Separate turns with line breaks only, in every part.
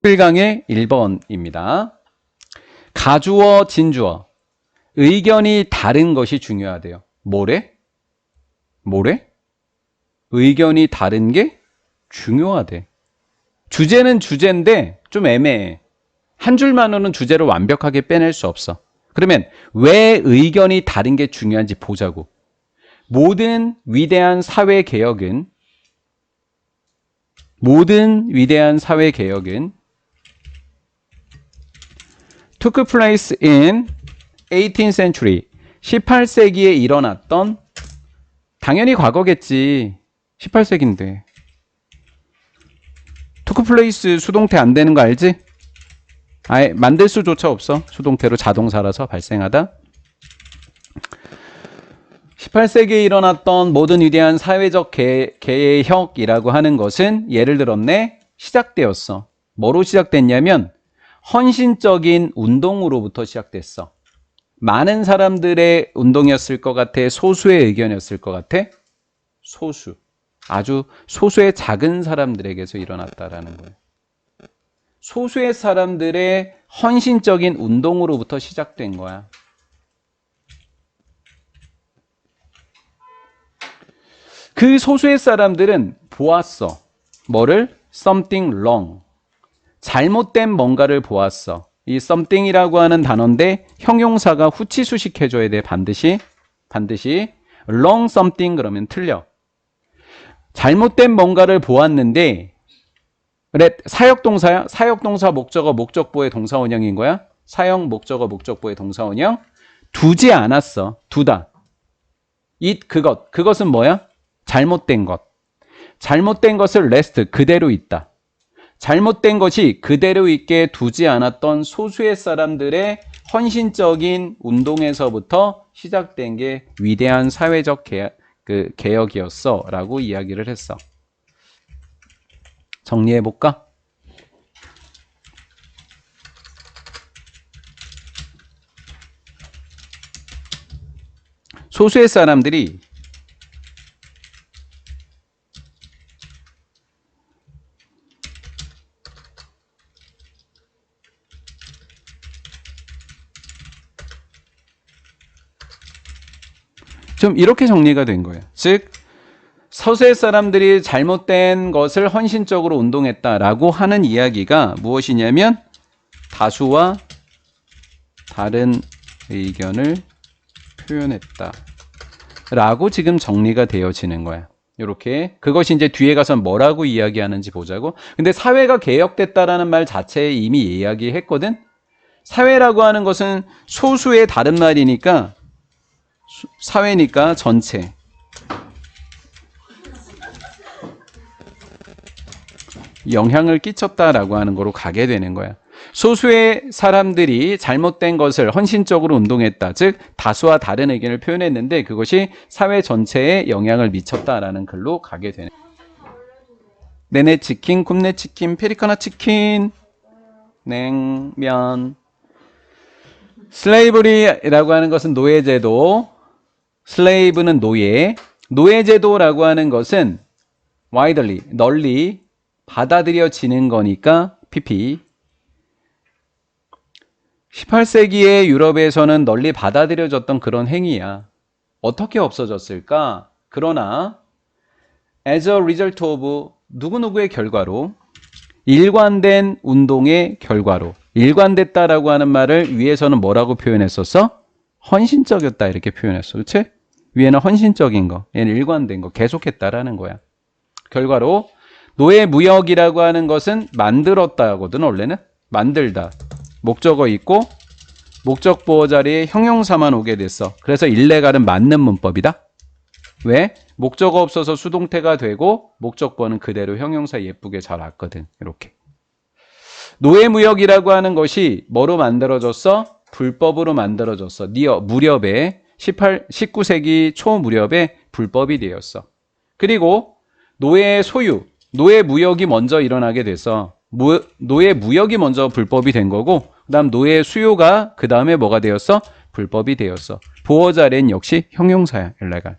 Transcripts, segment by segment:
특별강의 1번입니다. 가주어, 진주어. 의견이 다른 것이 중요하대요. 뭐래? 의견이 다른 게 중요하대. 주제는 주제인데 좀 애매해. 한 줄만으로는 주제를 완벽하게 빼낼 수 없어. 그러면 왜 의견이 다른 게 중요한지 보자고. 모든 위대한 사회개혁은 took place in 18th century. 18세기에 일어났던, 당연히 과거겠지. 18세기인데. took place 수동태 안 되는 거 알지? 아예 만들 수조차 없어. 수동태로 자동사라서 발생하다. 18세기에 일어났던 모든 위대한 사회적 개혁이라고 하는 것은 예를 들었네. 시작되었어. 뭐로 시작됐냐면 헌신적인 운동으로부터 시작됐어. 많은 사람들의 운동이었을 것 같아? 소수의 의견이었을 것 같아? 소수. 아주 소수의 작은 사람들에게서 일어났다라는 거예요. 소수의 사람들의 헌신적인 운동으로부터 시작된 거야. 그 소수의 사람들은 보았어. 뭐를? Something wrong. 잘못된 뭔가를 보았어. 이 something이라고 하는 단어인데 형용사가 후치수식해줘야 돼. 반드시 wrong something 그러면 틀려. 잘못된 뭔가를 보았는데 그래, 사역동사야? 사역동사 목적어 목적보의 동사원형인 거야? 사역 목적어 목적보의 동사원형? 두지 않았어. 두다. 그것은 뭐야? 잘못된 것. 잘못된 것을 rest, 그대로 있다. 잘못된 것이 그대로 있게 두지 않았던 소수의 사람들의 헌신적인 운동에서부터 시작된 게 위대한 사회적 개혁이었어 라고 이야기를 했어. 정리해볼까? 소수의 사람들이 좀 이렇게 정리가 된 거예요. 즉 소수의 사람들이 잘못된 것을 헌신적으로 운동했다라고 하는 이야기가 무엇이냐면 다수와 다른 의견을 표현했다 라고 지금 정리가 되어지는 거야. 이렇게 그것이 이제 뒤에 가서 뭐라고 이야기하는지 보자고. 근데 사회가 개혁됐다라는 말 자체에 이미 이야기했거든. 사회라고 하는 것은 소수의 다른 말이니까 사회니까 전체. 영향을 끼쳤다라고 하는 거로 가게 되는 거야. 소수의 사람들이 잘못된 것을 헌신적으로 운동했다. 즉 다수와 다른 의견을 표현했는데 그것이 사회 전체에 영향을 미쳤다라는 글로 가게 되는 거야. 네네치킨, 굽네치킨, 페리카나 치킨, 냉면. 슬레이브리라고 하는 것은 노예제도. 슬레이브는 노예. 노예제도라고 하는 것은 widely, 널리 받아들여지는 거니까 PP. 18세기의 유럽에서는 널리 받아들여졌던 그런 행위야. 어떻게 없어졌을까? 그러나 as a result of 누구누구의 결과로, 일관된 운동의 결과로. 일관됐다라고 하는 말을 위에서는 뭐라고 표현했었어? 헌신적이었다 이렇게 표현했어. 그렇지? 위에는 헌신적인 거, 얘는 일관된 거, 계속했다라는 거야. 결과로 노예무역이라고 하는 것은 만들었다거든. 원래는 만들다. 목적어 있고 목적보호 자리에 형용사만 오게 됐어. 그래서 일레갈은 맞는 문법이다. 왜? 목적어 없어서 수동태가 되고 목적보는 그대로 형용사 예쁘게 잘 왔거든. 이렇게. 노예무역이라고 하는 것이 뭐로 만들어졌어? 불법으로 만들어졌어. 무렵에 19세기 초 무렵에 불법이 되었어. 그리고 노예의 소유, 노예무역이 먼저 일어나게 돼서 노예무역이 먼저 불법이 된 거고 그 다음 노예 수요가 그 다음에 뭐가 되었어? 불법이 되었어. 보호자는 역시 형용사야. 일레갈.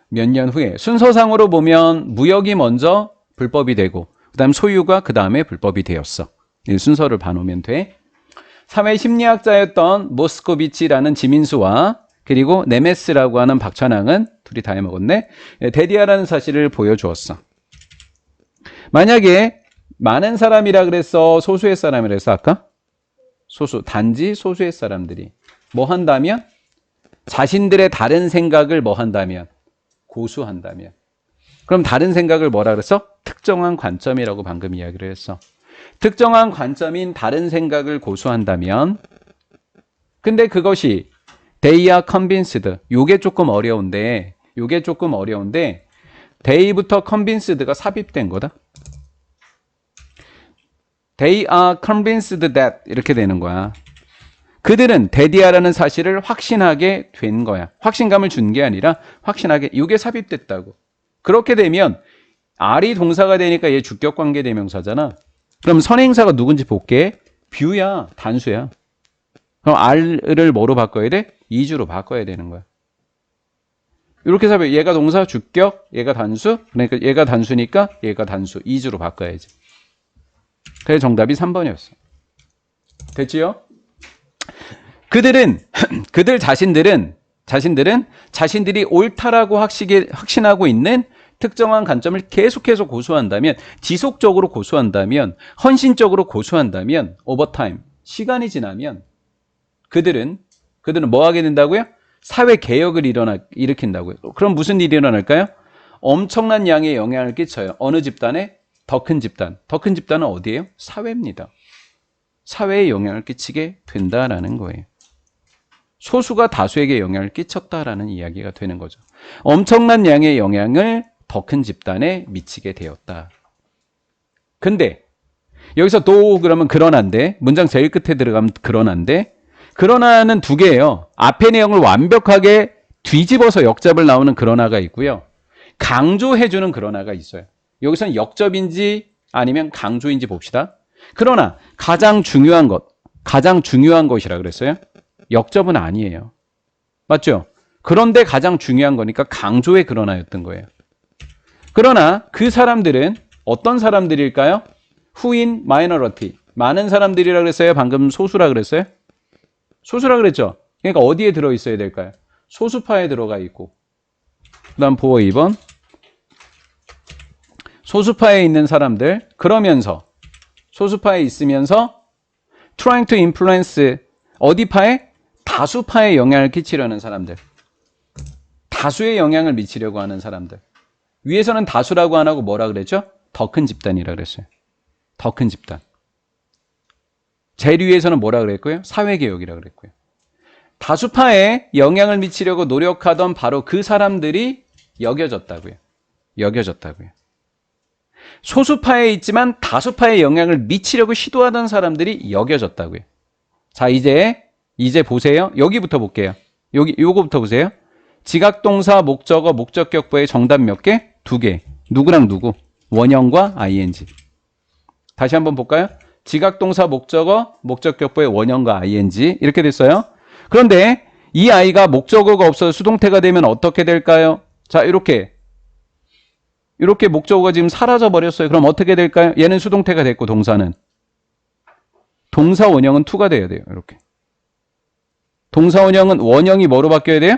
몇 년 후에 순서상으로 보면 무역이 먼저 불법이 되고 그 다음 소유가 그 다음에 불법이 되었어. 이 순서를 봐놓으면 돼. 사회 심리학자였던 모스코비치라는 지민수와 그리고 네메스라고 하는 박찬항은 둘이 다 해먹었네. 데디아라는 사실을 보여주었어. 만약에 많은 사람이라 그랬어? 소수의 사람이라 했어? 아까? 소수, 단지 소수의 사람들이 뭐 한다면? 자신들의 다른 생각을 뭐 한다면? 고수한다면. 그럼 다른 생각을 뭐라 그랬어? 특정한 관점이라고 방금 이야기를 했어. 특정한 관점인 다른 생각을 고수한다면, 근데 그것이 they are convinced. 요게 조금 어려운데 they부터 convinced가 삽입된 거다. They are convinced that 이렇게 되는 거야. 그들은 데디아라는 사실을 확신하게 된 거야. 확신감을 준 게 아니라 확신하게. 이게 삽입됐다고. 그렇게 되면 R이 동사가 되니까 얘 주격관계 대명사잖아. 그럼 선행사가 누군지 볼게. 뷰야. 단수야. 그럼 R을 뭐로 바꿔야 돼? 이주로 바꿔야 되는 거야. 이렇게 삽입. 얘가 동사 주격, 얘가 단수. 그러니까 얘가 단수니까 얘가 단수. 이주로 바꿔야지. 그래서 정답이 3번이었어. 됐지요? 그들 자신들은 자신들이 옳다라고 확신하고 있는 특정한 관점을 계속해서 고수한다면, 지속적으로 고수한다면, 헌신적으로 고수한다면, 오버타임, 시간이 지나면 그들은 뭐 하게 된다고요? 사회 개혁을 일으킨다고요. 그럼 무슨 일이 일어날까요? 엄청난 양의 영향을 끼쳐요. 어느 집단에? 더 큰 집단. 더 큰 집단은 어디예요? 사회입니다. 사회에 영향을 끼치게 된다라는 거예요. 소수가 다수에게 영향을 끼쳤다라는 이야기가 되는 거죠. 엄청난 양의 영향을 더 큰 집단에 미치게 되었다. 근데 여기서 또 그러면 그러나인데, 문장 제일 끝에 들어가면 그러나인데, 그러나는 두 개예요. 앞의 내용을 완벽하게 뒤집어서 역접을 나오는 그러나가 있고요. 강조해주는 그러나가 있어요. 여기서는 역접인지 아니면 강조인지 봅시다. 그러나 가장 중요한 것이라 그랬어요. 역접은 아니에요. 맞죠? 그런데 가장 중요한 거니까 강조의 그러나였던 거예요. 그러나 그 사람들은 어떤 사람들일까요? 후인 마이너리티. 많은 사람들이라 그랬어요? 방금 소수라 그랬어요? 소수라 그랬죠? 그러니까 어디에 들어있어야 될까요? 소수파에 들어가 있고. 그 다음 보어 2번. 소수파에 있는 사람들. 그러면서 소수파에 있으면서 trying to influence 어디 파에? 다수파에 영향을 끼치려는 사람들. 다수의 영향을 미치려고 하는 사람들. 위에서는 다수라고 안 하고 뭐라 그랬죠? 더 큰 집단이라 그랬어요. 더 큰 집단. 제일 위에서는 뭐라 그랬고요? 사회개혁이라 그랬고요. 다수파에 영향을 미치려고 노력하던 바로 그 사람들이 여겨졌다고요. 소수파에 있지만 다수파에 영향을 미치려고 시도하던 사람들이 여겨졌다고요. 자, 이제 보세요. 여기부터 볼게요. 요거부터 보세요. 지각동사, 목적어, 목적격보의 정답 몇 개? 2개. 누구랑 누구? 원형과 ing. 다시 한번 볼까요? 지각동사, 목적어, 목적격보의 원형과 ing. 이렇게 됐어요. 그런데 이 아이가 목적어가 없어서 수동태가 되면 어떻게 될까요? 자, 이렇게 목적어가 지금 사라져 버렸어요. 그럼 어떻게 될까요? 얘는 수동태가 됐고 동사는 동사 원형은 to가 돼야 돼요. 이렇게 동사 원형은 원형이 뭐로 바뀌어야 돼요?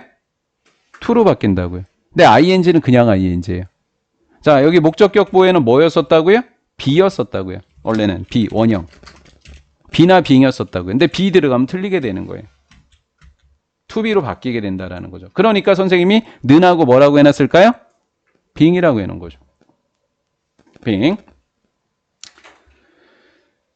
to로 바뀐다고요. 근데 ing는 그냥 ing예요. 자, 여기 목적격보에는 뭐였었다고요? be였었다고요. 원래는 be 원형 be나 being이었었다고요. 근데 be 들어가면 틀리게 되는 거예요. to be로 바뀌게 된다라는 거죠. 그러니까 선생님이 는하고 뭐라고 해놨을까요? being이라고 해놓은 거죠. being.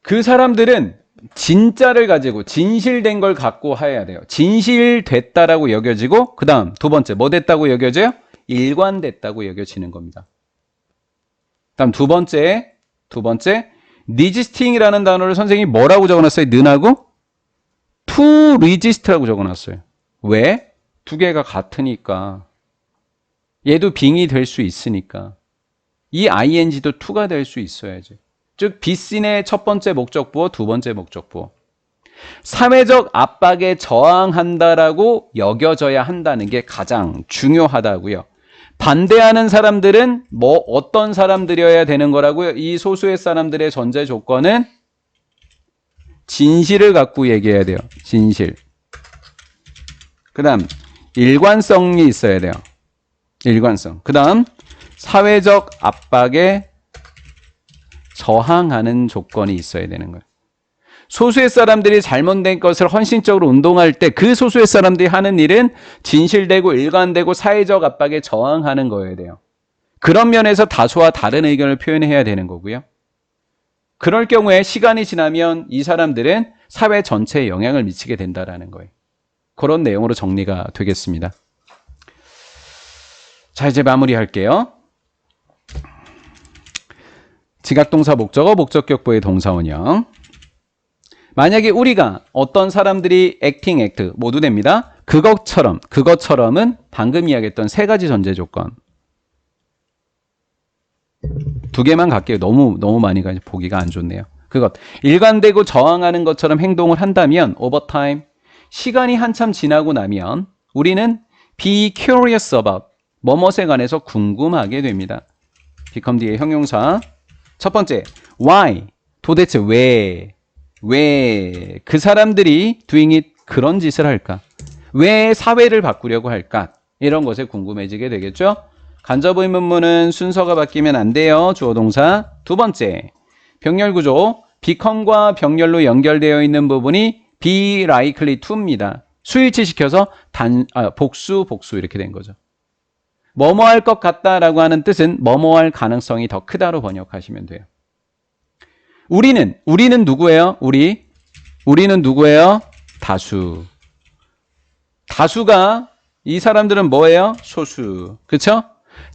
그 사람들은 진짜를 가지고 진실된 걸 갖고 해야 돼요. 진실됐다라고 여겨지고 그 다음 두 번째 뭐 됐다고 여겨져요? 일관됐다고 여겨지는 겁니다. 다음 두 번째 resisting이라는 단어를 선생님이 뭐라고 적어놨어요? 는하고 to resist라고 적어놨어요. 왜? 두 개가 같으니까. 얘도 being이 될 수 있으니까. 이 ing도 to가 될 수 있어야지. 즉 비씬의 첫 번째 목적부어, 두 번째 목적부어. 사회적 압박에 저항한다라고 여겨져야 한다는 게 가장 중요하다고요. 반대하는 사람들은 뭐 어떤 사람들이어야 되는 거라고요? 이 소수의 사람들의 전제 조건은 진실을 갖고 얘기해야 돼요. 진실. 그 다음 일관성이 있어야 돼요. 일관성. 그 다음 사회적 압박에 저항하는 조건이 있어야 되는 거예요. 소수의 사람들이 잘못된 것을 헌신적으로 운동할 때 그 소수의 사람들이 하는 일은 진실되고 일관되고 사회적 압박에 저항하는 거여야 돼요. 그런 면에서 다수와 다른 의견을 표현해야 되는 거고요. 그럴 경우에 시간이 지나면 이 사람들은 사회 전체에 영향을 미치게 된다는 거예요. 그런 내용으로 정리가 되겠습니다. 자, 이제 마무리할게요. 지각동사 목적어, 목적격보의 동사원형. 만약에 우리가 어떤 사람들이 acting, act 모두 됩니다. 그것처럼은 방금 이야기했던 세 가지 전제 조건. 두 개만 갈게요. 너무 많이 가서 보기가 안 좋네요. 그것. 일관되고 저항하는 것처럼 행동을 한다면 over time, 시간이 한참 지나고 나면 우리는 be curious about, 뭐뭇에 관해서 궁금하게 됩니다. become 뒤에 형용사. 첫 번째, why, 도대체 왜 그 사람들이 doing it, 그런 짓을 할까? 왜 사회를 바꾸려고 할까? 이런 것에 궁금해지게 되겠죠? 간접 의문문은 순서가 바뀌면 안 돼요. 주어 동사. 두 번째, 병렬 구조. become과 병렬로 연결되어 있는 부분이 be likely to입니다. 스위치 시켜서 복수 이렇게 된 거죠. 뭐뭐 할 것 같다라고 하는 뜻은 뭐뭐 할 가능성이 더 크다로 번역하시면 돼요. 우리는 누구예요? 우리는 누구예요? 다수. 다수가 이 사람들은 뭐예요? 소수. 그렇죠?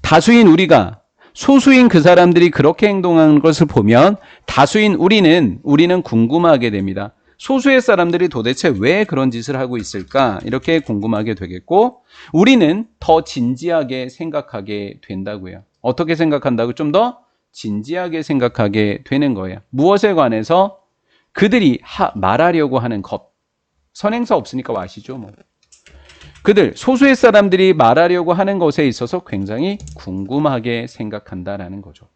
다수인 우리가 소수인 그 사람들이 그렇게 행동하는 것을 보면 다수인 우리는 궁금하게 됩니다. 소수의 사람들이 도대체 왜 그런 짓을 하고 있을까? 이렇게 궁금하게 되겠고, 우리는 더 진지하게 생각하게 된다고요. 어떻게 생각한다고? 좀 더 진지하게 생각하게 되는 거예요. 무엇에 관해서? 그들이 말하려고 하는 것. 선행사 없으니까 아시죠? 뭐. 소수의 사람들이 말하려고 하는 것에 있어서 굉장히 궁금하게 생각한다라는 거죠.